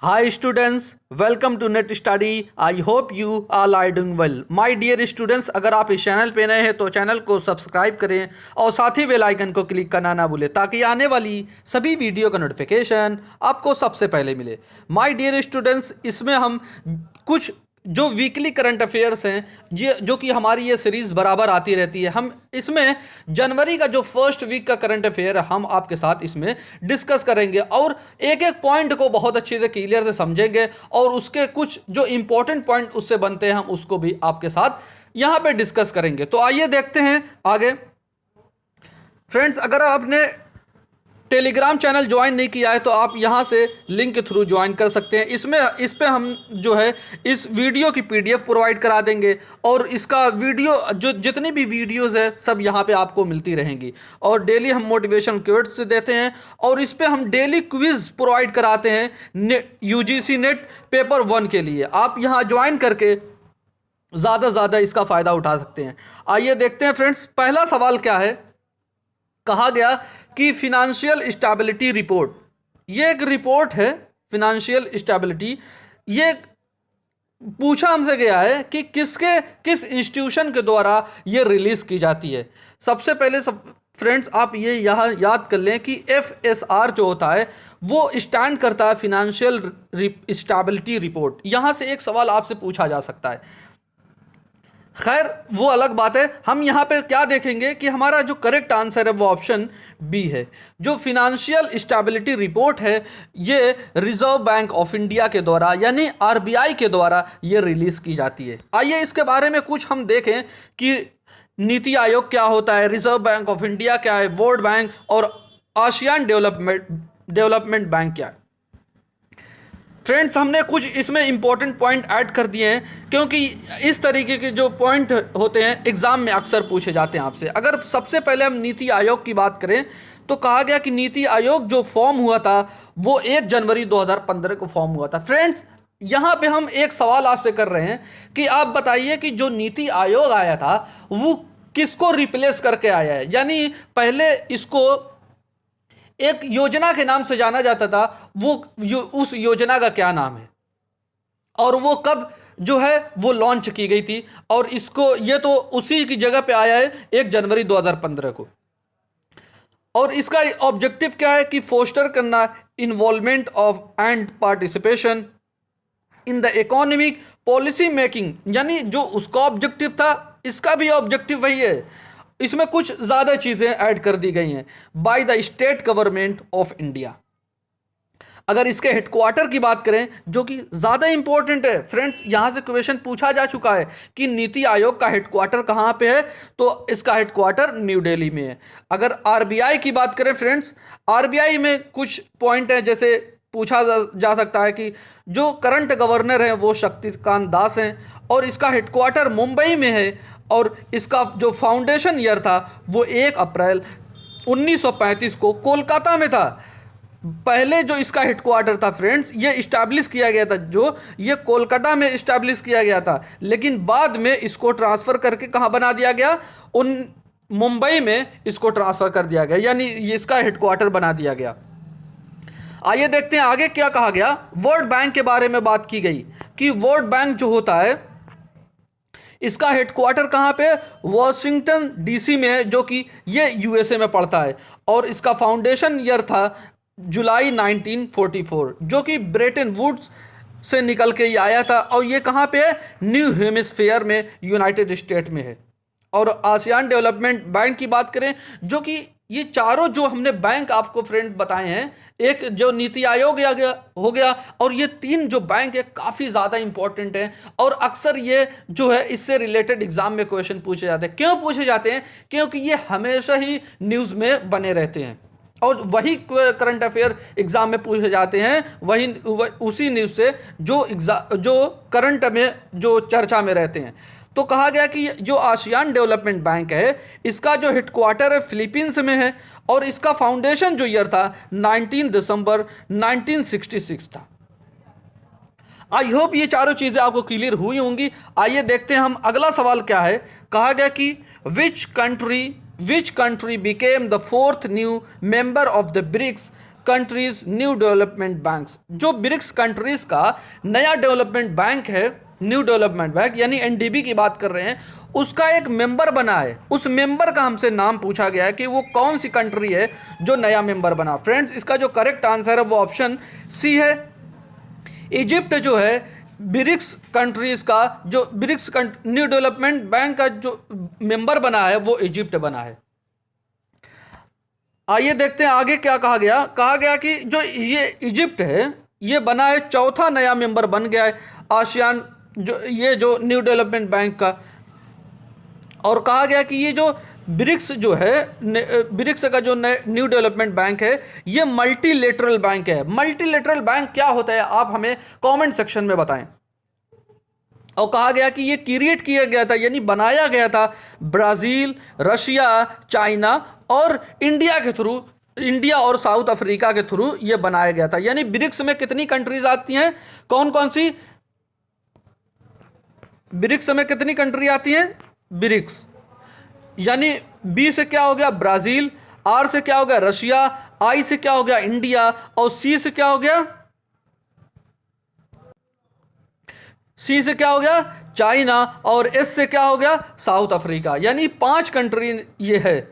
Hi students, welcome to Net Study. I hope you all are doing well. My dear students, अगर आप इस channel पे नए हैं तो चैनल को सब्सक्राइब करें और साथ ही बेल आइकन को क्लिक करना ना भूलें ताकि आने वाली सभी वीडियो का नोटिफिकेशन आपको सबसे पहले मिले. माय डियर स्टूडेंट्स, इसमें हम कुछ जो वीकली करंट अफेयर्स हैं जो कि हमारी ये सीरीज़ बराबर आती रहती है, हम इसमें जनवरी का जो फर्स्ट वीक का करंट अफेयर हम आपके साथ इसमें डिस्कस करेंगे और एक एक पॉइंट को बहुत अच्छे से क्लियर से समझेंगे और उसके कुछ जो इंपॉर्टेंट पॉइंट उससे बनते हैं हम उसको भी आपके साथ यहाँ पे डिस्कस करेंगे. तो आइए देखते हैं आगे. फ्रेंड्स, अगर आपने टेलीग्राम चैनल ज्वाइन नहीं किया है तो आप यहाँ से लिंक के थ्रू ज्वाइन कर सकते हैं. इस पे हम जो है इस वीडियो की पीडीएफ प्रोवाइड करा देंगे और इसका वीडियो जो जितनी भी वीडियोस है सब यहाँ पे आपको मिलती रहेंगी और डेली हम मोटिवेशन क्विज़ देते हैं और इस पे हम डेली क्विज़ प्रोवाइड कराते हैं यूजीसी नेट पेपर 1 के लिए. आप यहाँ ज्वाइन करके ज़्यादा से ज़्यादा इसका फ़ायदा उठा सकते हैं. आइए देखते हैं फ्रेंड्स, पहला सवाल क्या है. कहा गया कि फिनेंशियल स्टेबिलिटी रिपोर्ट, ये एक रिपोर्ट है फिनेंशियल स्टेबिलिटी, ये पूछा हमसे गया है कि किस इंस्टीट्यूशन के द्वारा ये रिलीज़ की जाती है. सबसे पहले फ्रेंड्स आप ये यहाँ याद कर लें कि FSR जो होता है वो स्टैंड करता है फिनेंशियल स्टेबिलिटी रिपोर्ट. यहाँ से एक सवाल आपसे पूछा जा सकता है. खैर वो अलग बात है. हम यहाँ पे क्या देखेंगे कि हमारा जो करेक्ट आंसर है वो ऑप्शन बी है. जो फिनेंशियल स्टेबिलिटी रिपोर्ट है ये रिजर्व बैंक ऑफ इंडिया के द्वारा यानी RBI के द्वारा ये रिलीज़ की जाती है. आइए इसके बारे में कुछ हम देखें कि नीति आयोग क्या होता है, रिजर्व बैंक ऑफ इंडिया क्या है, वर्ल्ड बैंक और आसियान डेवलपमेंट बैंक क्या है. फ्रेंड्स, हमने कुछ इसमें इंपॉर्टेंट पॉइंट ऐड कर दिए हैं क्योंकि इस तरीके के जो पॉइंट होते हैं एग्ज़ाम में अक्सर पूछे जाते हैं आपसे. अगर सबसे पहले हम नीति आयोग की बात करें तो कहा गया कि नीति आयोग जो फॉर्म हुआ था वो 1 जनवरी 2015 को फॉर्म हुआ था. फ्रेंड्स, यहाँ पे हम एक सवाल आपसे कर रहे हैं कि आप बताइए कि जो नीति आयोग आया था वो किसको रिप्लेस करके आया है. यानी पहले इसको एक योजना के नाम से जाना जाता था, उस योजना का क्या नाम है और वो कब जो है वो लॉन्च की गई थी और इसको ये तो उसी की जगह पे आया है 1 जनवरी 2015 को. और इसका ऑब्जेक्टिव क्या है कि फोस्टर करना involvement of and participation in the economic policy making. यानी जो उसका ऑब्जेक्टिव था इसका भी ऑब्जेक्टिव वही है. इसमें कुछ ज़्यादा चीज़ें ऐड कर दी गई हैं. By the state government of India. अगर इसके हेडक्वार्टर की बात करें जो कि ज़्यादा इंपॉर्टेंट है फ्रेंड्स, यहाँ से क्वेश्चन पूछा जा चुका है कि नीति आयोग का हेडक्वार्टर कहाँ पे है, तो इसका हेडक्वार्टर न्यू दिल्ली में है. अगर RBI की बात करें फ्रेंड्स, RBI में कुछ पॉइंट हैं, जैसे पूछा जा सकता है कि जो करंट गवर्नर हैं वो शक्तिकांत दास हैं और इसका हेडक्वार्टर मुंबई में है और इसका जो फाउंडेशन ईयर था वो 1 अप्रैल 1935 को कोलकाता में था. पहले जो इसका हेडक्वार्टर था फ्रेंड्स ये इस्टेब्लिश किया गया था, जो ये कोलकाता में इस्टेब्लिश किया गया था, लेकिन बाद में इसको ट्रांसफ़र करके कहाँ बना दिया गया, मुंबई में इसको ट्रांसफ़र कर दिया गया, यानी इसका हेडक्वार्टर बना दिया गया. आइए देखते हैं आगे क्या कहा गया. वर्ल्ड बैंक के बारे में बात की गई कि वर्ल्ड बैंक जो होता है इसका हेडक्वार्टर कहाँ पे, वॉशिंगटन DC में है, जो कि ये USA में पड़ता है और इसका फाउंडेशन ईयर था जुलाई 1944, जो कि ब्रेटन वुड्स से निकल के ही आया था और ये कहाँ पे है, न्यू हेमिस्फीयर में यूनाइटेड स्टेट में है. और आसियान डेवलपमेंट बैंक की बात करें जो कि ये चारों जो हमने बैंक आपको फ्रेंड बताए हैं, एक जो नीति आयोग हो गया और ये 3 जो बैंक है काफ़ी ज़्यादा इंपॉर्टेंट हैं और अक्सर ये जो है इससे रिलेटेड एग्जाम में क्वेश्चन पूछे जाते हैं. क्यों पूछे जाते हैं, क्योंकि ये हमेशा ही न्यूज़ में बने रहते हैं और वही करंट अफेयर एग्जाम में पूछे जाते हैं, वही उसी न्यूज़ से जो करंट में जो चर्चा में रहते हैं. तो कहा गया कि जो आसियान डेवलपमेंट बैंक है इसका जो हेडक्वार्टर है फिलीपींस में है और इसका फाउंडेशन जो ईयर था 19 दिसंबर 1966 था. आई होप ये चारों चीज़ें आपको क्लियर हुई होंगी. आइए देखते हैं हम अगला सवाल क्या है. कहा गया कि which country became the 4th new member of the BRICS countries new development banks, जो ब्रिक्स कंट्रीज का नया डेवलपमेंट बैंक है, न्यू डेवलपमेंट बैंक यानी एनडीबी की बात कर रहे हैं, उसका एक मेंबर बना है। उस मेंबर का हमसे नाम पूछा गया है कि वो कौन सी कंट्री है जो नया मेंबर बना। फ्रेंड्स, इसका जो करेक्ट आंसर है वो ऑप्शन सी है। इजिप्ट जो है ब्रिक्स कंट्रीज का, जो ब्रिक्स न्यू डेवलपमेंट बैंक का जो मेंबर बना है वो इजिप्ट बना है। आइए देखते हैं आगे क्या कहा गया। कहा गया कि जो ये इजिप्ट है ये बना है, चौथा नया मेंबर बन गया है आसियान, जो न्यू डेवलपमेंट बैंक का। और कहा गया कि ये जो ब्रिक्स जो है, ब्रिक्स का जो न्यू डेवलपमेंट बैंक है ये मल्टीलेटरल बैंक है। मल्टीलेटरल बैंक क्या होता है आप हमें कमेंट सेक्शन में बताएं। और कहा गया कि ये क्रिएट किया गया था यानी बनाया गया था ब्राज़ील, रशिया, चाइना और इंडिया के थ्रू, इंडिया और साउथ अफ्रीका के थ्रू ये बनाया गया था। यानी ब्रिक्स में कितनी कंट्रीज आती हैं, कौन कौन सी ब्रिक्स में कितनी कंट्री आती हैं? ब्रिक्स यानी बी से क्या हो गया ब्राज़ील, आर से क्या हो गया रशिया, आई से क्या हो गया इंडिया और सी से क्या हो गया, सी से क्या हो गया चाइना और एस से क्या हो गया साउथ अफ्रीका। यानी 5 कंट्री ये है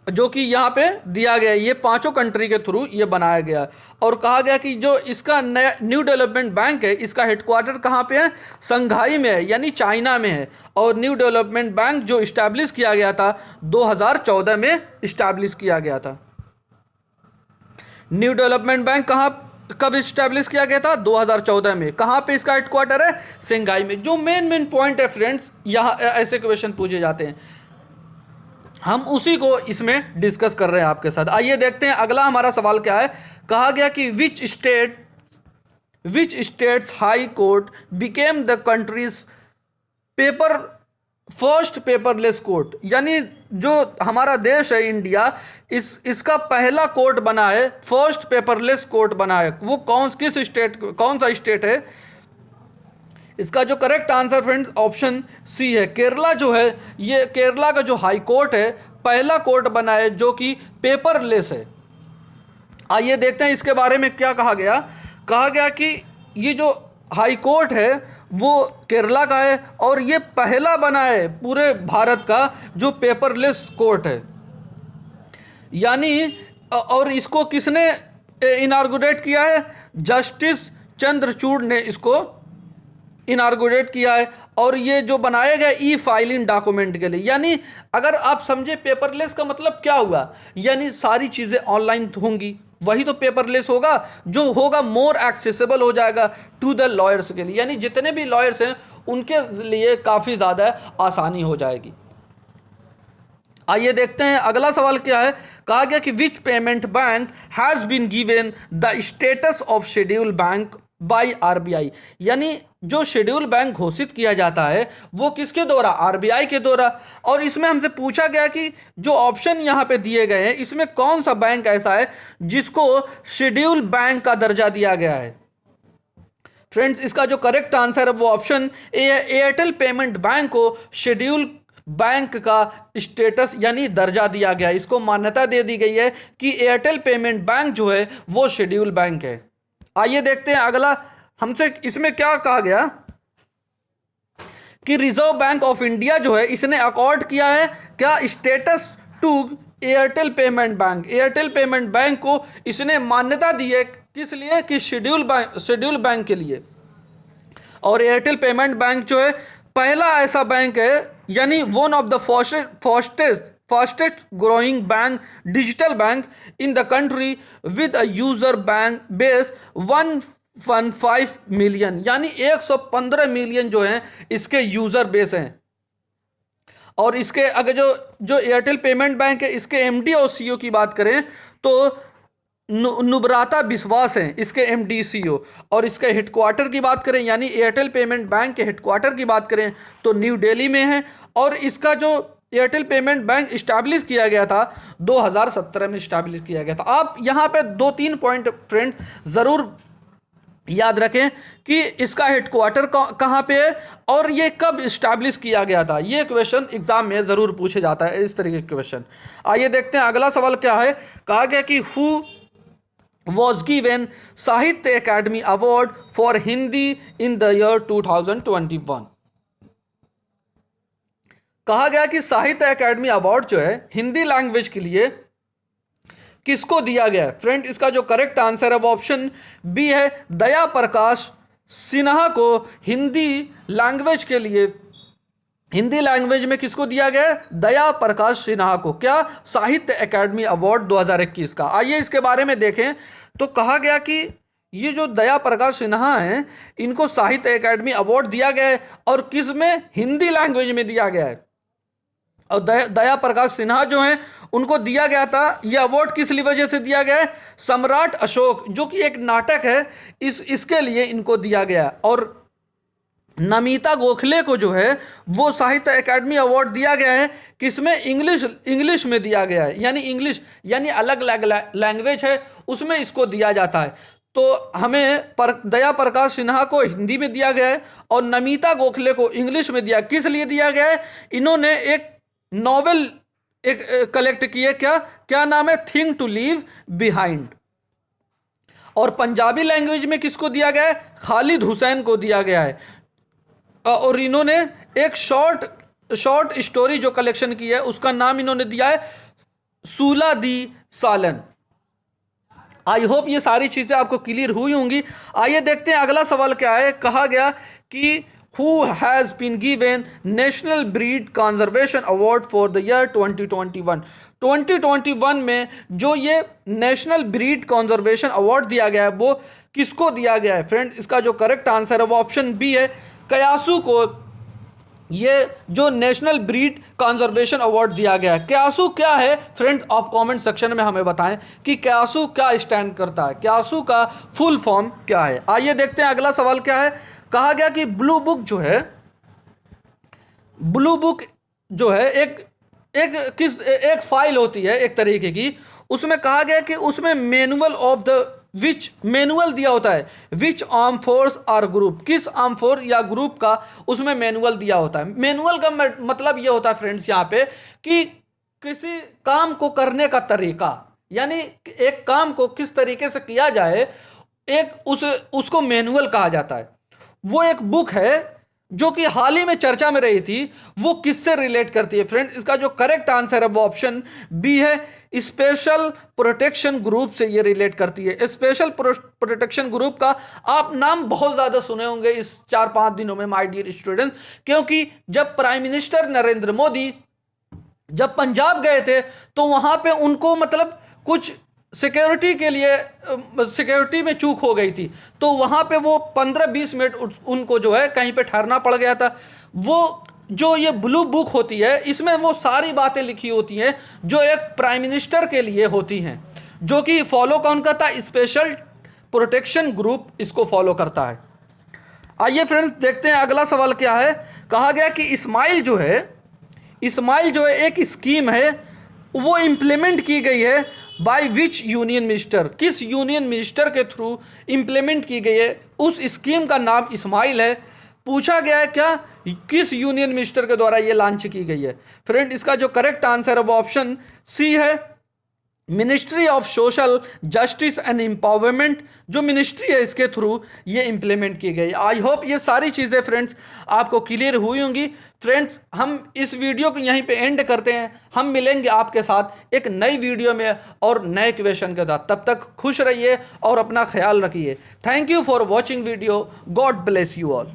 जो कि यहां पे दिया गया। ये पांचों कंट्री के थ्रू ये बनाया गया। और कहा गया कि जो इसका नया न्यू डेवलपमेंट बैंक है इसका हेडक्वार्टर कहां पे है? संघाई में है यानी चाइना में है। और न्यू डेवलपमेंट बैंक जो इस्टेब्लिश किया गया था 2014 में इस्टेब्लिश किया गया था। न्यू डेवलपमेंट बैंक कब इस्टेब्लिश किया गया था? 2014 में। कहां पे इसका हेडक्वार्टर है? संघाई में। जो मेन पॉइंट है फ्रेंड्स, यहां ऐसे क्वेश्चन पूछे जाते हैं, हम उसी को इसमें डिस्कस कर रहे हैं आपके साथ। आइए देखते हैं अगला हमारा सवाल क्या है। कहा गया कि which states high court became the countries first paperless court. यानी जो हमारा देश है इंडिया, इसका पहला कोर्ट बना है, फर्स्ट पेपरलेस कोर्ट बना है। वो कौन सा स्टेट है? इसका जो correct answer friends option C है। केरला जो है, ये केरला का जो हाई कोर्ट है पहला कोर्ट बना है जो कि पेपरलेस है। आइए देखते हैं इसके बारे में क्या कहा गया। कहा गया कि ये जो हाई कोर्ट है वो केरला का है और ये पहला बना है पूरे भारत का जो पेपरलेस कोर्ट है। यानी और इसको किसने इनार्गुरेट किया है? जस्टिस चंद्रचूड़ ने इसको इनार्गुरेट किया है। और ये जो बनाया गया ई फाइलिंग डॉक्यूमेंट के लिए, यानी अगर आप समझे पेपरलेस का मतलब क्या हुआ, यानी सारी चीज़ें ऑनलाइन होंगी, वही तो पेपरलेस होगा। जो होगा मोर एक्सेसिबल हो जाएगा टू द लॉयर्स के लिए, यानी जितने भी लॉयर्स हैं उनके लिए काफ़ी ज़्यादा आसानी हो जाएगी। आइए देखते हैं अगला सवाल क्या है। कहा गया कि which payment bank has been given the status of schedule bank by RBI. यानी जो शेड्यूल बैंक घोषित किया जाता है वो किसके द्वारा? आरबीआई के द्वारा। और इसमें हमसे पूछा गया कि जो ऑप्शन यहाँ पे दिए गए हैं इसमें कौन सा बैंक ऐसा है जिसको शेड्यूल बैंक का दर्जा दिया गया है? फ्रेंड्स, इसका जो करेक्ट आंसर है वो ऑप्शन ए है। एयरटेल पेमेंट बैंक को शेड्यूल बैंक का स्टेटस यानी दर्जा दिया गया। इसको मान्यता दे दी गई है कि एयरटेल पेमेंट बैंक जो है वो शेड्यूल बैंक है। आइए देखते हैं अगला हमसे इसमें क्या कहा गया कि रिजर्व बैंक ऑफ इंडिया जो है इसने अकॉर्ड किया है क्या status to Airtel payment bank. Airtel payment bank को इसने मान्यता दी है, किस लिए? कि शेड्यूल बैंक के लिए। और एयरटेल पेमेंट बैंक जो है पहला ऐसा बैंक है, यानी one of the fastest growing bank, digital bank in the country with a user bank base 115 million. यानी 115 मिलियन जो हैं इसके यूजर बेस हैं। और इसके अगर जो एयरटेल पेमेंट बैंक है इसके एमडी और सीईओ की बात करें तो नुब्राता विश्वास हैं इसके एमडी सीईओ। और इसके हेडक्वार्टर की बात करें यानी एयरटेल पेमेंट बैंक के हेडक्वार्टर की बात करें तो न्यू दिल्ली में है। और इसका जो एयरटेल पेमेंट बैंक इस्टेब्लिश किया गया था 2017 में इस्टेब्लिश किया गया था। आप यहाँ पे 2-3 पॉइंट फ्रेंड्स ज़रूर याद रखें कि इसका हेडक्वार्टर कहाँ पे है और ये कब इस्टेब्लिश किया गया था। ये क्वेश्चन एग्जाम में ज़रूर पूछे जाता है इस तरीके के क्वेश्चन। आइए देखते हैं अगला सवाल क्या है। कहा गया कि हु was given साहित्य academy award for Hindi in the year 2021। कहा गया कि साहित्य अकेडमी अवार्ड जो है हिंदी लैंग्वेज के लिए किसको दिया गया है। फ्रेंड इसका जो करेक्ट आंसर है वो ऑप्शन बी है, दया प्रकाश सिन्हा को हिंदी लैंग्वेज के लिए, हिंदी लैंग्वेज में किसको दिया गया है, दया प्रकाश सिन्हा को, क्या, साहित्य अकेडमी अवार्ड 2021 का। आइए इसके बारे में देखें तो कहा गया कि ये जो दया प्रकाश सिन्हा हैं इनको साहित्य अकेडमी अवार्ड दिया गया है और किस में, हिंदी लैंग्वेज में दिया गया है। और दया प्रकाश सिन्हा जो हैं उनको दिया गया था, यह अवार्ड किस वजह से दिया गया है, सम्राट अशोक जो कि एक नाटक है इसके लिए इनको दिया गया। और नमिता गोखले को जो है वो साहित्य अकेडमी अवार्ड दिया गया है किसमें, इंग्लिश में दिया गया है, यानी इंग्लिश यानी अलग लैंग्वेज है उसमें इसको दिया जाता है। तो हमें दया प्रकाश सिन्हा को हिंदी में दिया गया है और नमिता गोखले को इंग्लिश में दिया। किस लिए दिया गया है, इन्होंने एक नॉवेल एक कलेक्ट किए, क्या नाम है, थिंग टू लीव बिहाइंड। और पंजाबी लैंग्वेज में किसको दिया गया है, खालिद हुसैन को दिया गया है। और इन्होंने एक शॉर्ट स्टोरी जो कलेक्शन की है उसका नाम इन्होंने दिया है सूला दी सालन। आई होप ये सारी चीजें आपको क्लियर हुई होंगी। आइए देखते हैं अगला सवाल क्या है। कहा गया कि who has been given national breed conservation award for the year 2021। 2021 में जो ये नेशनल ब्रीड कंजर्वेशन अवार्ड दिया गया है वो किसको दिया गया है। फ्रेंड इसका जो करेक्ट आंसर है वो ऑप्शन बी है, कयासू को ये जो नेशनल ब्रीड कंजर्वेशन अवार्ड दिया गया है। क्यासू क्या है फ्रेंड, आप कमेंट सेक्शन में हमें बताएं कि क्यासू क्या स्टैंड करता है, क्यासू का फुल फॉर्म क्या है। आइए देखते हैं अगला सवाल क्या है। कहा गया कि ब्लू बुक जो है एक फाइल होती है एक तरीके की, उसमें कहा गया कि उसमें manual of the which manual दिया होता है, विच आर्म फोर्स आर ग्रुप, किस आर्म फोर्स या ग्रुप का उसमें मैनुअल दिया होता है। मैनुअल का मतलब यह होता है फ्रेंड्स यहाँ पे कि किसी काम को करने का तरीका, यानी एक काम को किस तरीके से किया जाए, उसको मैनुअल कहा जाता है। वो एक बुक है जो कि हाल ही में चर्चा में रही थी, वो किससे रिलेट करती है। फ्रेंड इसका जो करेक्ट आंसर है वो ऑप्शन बी है, स्पेशल प्रोटेक्शन ग्रुप से ये रिलेट करती है। स्पेशल प्रोटेक्शन ग्रुप का आप नाम बहुत ज्यादा सुने होंगे इस 4-5 दिनों में माय डियर स्टूडेंट, क्योंकि जब प्राइम मिनिस्टर नरेंद्र मोदी जब पंजाब गए थे तो वहां पे उनको मतलब कुछ सिक्योरिटी के लिए सिक्योरिटी में चूक हो गई थी, तो वहां पे वो 15-20 मिनट उनको जो है कहीं पे ठहरना पड़ गया था। वो जो ये ब्लू बुक होती है इसमें वो सारी बातें लिखी होती हैं जो एक प्राइम मिनिस्टर के लिए होती हैं, जो कि फॉलो कौन करता है, स्पेशल प्रोटेक्शन ग्रुप इसको फॉलो करता है। आइए फ्रेंड्स देखते हैं अगला सवाल क्या है। कहा गया कि इस्माइल जो है एक स्कीम है, वो इंप्लीमेंट की गई है बाय विच यूनियन मिनिस्टर, किस यूनियन मिनिस्टर के थ्रू इंप्लीमेंट की गई है, उस स्कीम का नाम इस्माइल है। पूछा गया है क्या, किस यूनियन मिनिस्टर के द्वारा ये लॉन्च की गई है। फ्रेंड इसका जो करेक्ट आंसर है वो ऑप्शन सी है, ministry of social justice and empowerment जो मिनिस्ट्री है इसके थ्रू ये इंप्लीमेंट की गई। आई होप ये सारी चीज़ें फ्रेंड्स आपको क्लियर हुई होंगी। फ्रेंड्स हम इस वीडियो को यहीं पे एंड करते हैं, हम मिलेंगे आपके साथ एक नई वीडियो में और नए क्वेश्चन के साथ। तब तक खुश रहिए और अपना ख्याल रखिए। Thank you for watching video, God bless you all.